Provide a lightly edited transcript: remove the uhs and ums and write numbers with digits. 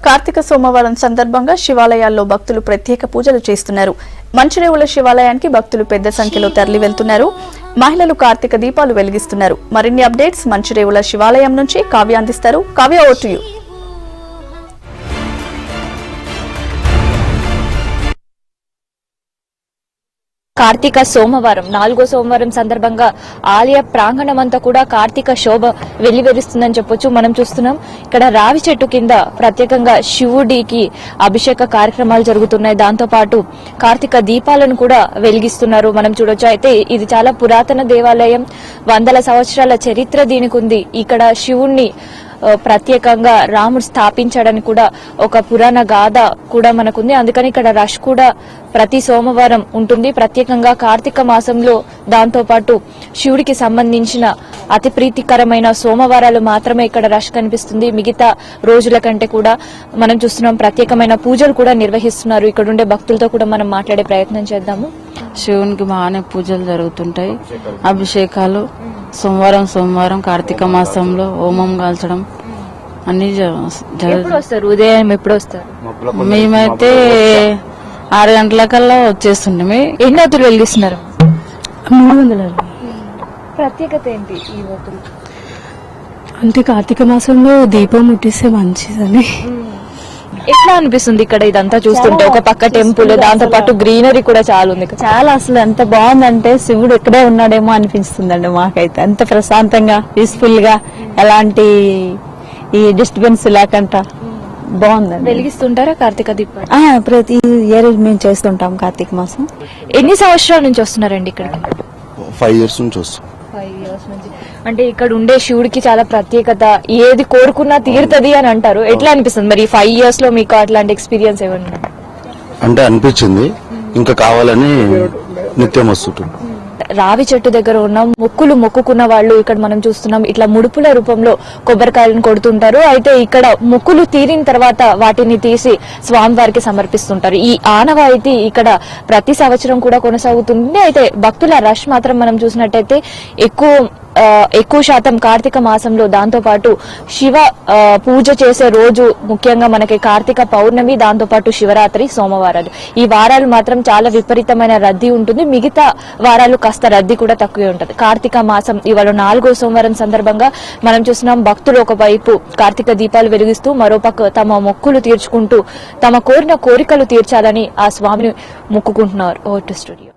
కార్తీక సోమవారం సందర్భంగా శివాలయాల్లో భక్తులు ప్రత్యేక పూజలు చేస్తున్నారు. మంచిరేవుల శివాలయానికి భక్తులు పెద్ద సంఖ్యలో తరలి వెళ్తున్నారు. మహిళలు కార్తీక దీపాలు వెలిగిస్తున్నారు. మరిన్ని అప్డేట్స్ మంచిరేవుల శివాలయం నుంచి కావ్య అందిస్తారు. Kavya, over to you. Karthika సోమవారం 4వ సోమవారం సందర్భంగా ఆలయ ప్రాంగణం అంతా కూడా కార్తీక శోభ వెల్లివిరుస్తుందని చెప్పొచ్చు. మనం చూస్తున్నాం ఇక్కడ రావి చెట్టు కింద ప్రత్యేకంగా శివుడికి అభిషేక కార్యక్రమాలు జరుగుతున్నాయి. దాంతో పాటు కార్తీక దీపాలను కూడా వెలిగిస్తున్నారు. మనం చూడొచ్చు. అయితే ఇది చాలా పురాతన దేవాలయం, వందల సంవత్సరాల చరిత్ర దీనికి ఉంది. ఇక్కడ శివుణ్ణి ప్రత్యేకంగా రాముడు స్థాపించాడని కూడా ఒక పురాణ గాథ కూడా మనకుంది. అందుకని ఇక్కడ రష్ కూడా ప్రతి సోమవారం ఉంటుంది. ప్రత్యేకంగా కార్తీక మాసంలో దాంతో పాటు శివుడికి సంబంధించిన అతి ప్రీతికరమైన సోమవారాలు మాత్రమే ఇక్కడ రష్ కనిపిస్తుంది. మిగతా రోజుల కంటే కూడా మనం చూస్తున్నాం ప్రత్యేకమైన పూజలు కూడా నిర్వహిస్తున్నారు. ఇక్కడ ఉండే భక్తులతో కూడా మనం మాట్లాడే ప్రయత్నం చేద్దాము. శివునికి బాగానే పూజలు జరుగుతుంటాయి, అభిషేకాలు సోమవారం కార్తీక మాసంలో హోమం కాల్చడం అన్ని వస్తారు. ఉదయం ఎప్పుడు వస్తారు? మేమైతే 6 గంటలకల్లా వచ్చేస్తుండే. ఎన్ని ఒత్తులు వెలిగిస్తున్నారు? 300. ప్రత్యేకత ఏంటి ఈ ఒత్తులు? అంటే కార్తీక మాసంలో దీపం ముట్టిస్తే మంచిదని. ఎట్లా అనిపిస్తుంది ఇక్కడ ఇదంతా చూస్తుంటే? ఒక పక్క టెంపుల్, దాంతో పాటు గ్రీనరీ కూడా చాలా ఉంది. చాలా అసలు ఎంత బాగుందంటే శివుడు ఇక్కడే ఉన్నాడేమో అనిపిస్తుందండి మాకైతే. అంత ప్రశాంతంగా, పీస్ఫుల్ గా, ఎలాంటి ఈ డిస్టర్బెన్స్ లేకుండా బాగుందండి. వెలిగిస్తుంటారా కార్తీక దీపాలు? ప్రతి ఇయర్ మేము చేస్తుంటాం కార్తీక మాసం. ఎన్ని సంవత్సరాల నుంచి వస్తున్నారండి ఇక్కడ? 5 years నుంచి వస్తాం. 5 years నుంచి. అంటే ఇక్కడ ఉండే శివుడికి చాలా ప్రత్యేకత, ఏది కోరుకున్నా తీరుతుంది అని అంటారు. ఎట్లా అనిపిస్తుంది మరి 5 years లో మీకు అట్లాంటి ఎక్స్పీరియన్స్ ఏమన్నా? అంటే అనిపించింది, ఇంకా కావాలని నిత్యం వస్తుంటుంది. రావి చెట్టు దగ్గర ఉన్న మొక్కులు మొక్కుకున్న వాళ్ళు ఇక్కడ మనం చూస్తున్నాం ఇట్లా ముడుపుల రూపంలో కొబ్బరికాయలను కొడుతుంటారు. అయితే ఇక్కడ మొక్కులు తీరిన తర్వాత వాటిని తీసి స్వామివారికి సమర్పిస్తుంటారు. ఈ ఆనవాయితీ ఇక్కడ ప్రతి సంవత్సరం కూడా కొనసాగుతుంది. అయితే భక్తుల రష్ మాత్రం మనం చూసినట్టయితే ఎక్కువ శాతం కార్తీక మాసంలో, దాంతో పాటు శివ పూజ చేసే రోజు, ముఖ్యంగా మనకి కార్తీక పౌర్ణమి, దాంతో పాటు శివరాత్రి, సోమవారాలు, ఈ వారాలు మాత్రం చాలా విపరీతమైన రద్దీ ఉంటుంది. మిగతా వారాలు కాస్త రద్దీ కూడా తక్కువే ఉంటుంది. కార్తీక మాసం ఇవాళ 4వ సోమవారం సందర్భంగా మనం చూస్తున్నాం భక్తులు ఒకవైపు కార్తీక దీపాలు వెలిగిస్తూ, మరోపక్క తమ మొక్కులు తీర్చుకుంటూ తమ కోరిన కోరికలు తీర్చాలని ఆ స్వామిని మొక్కుకుంటున్నారు. Over to studio.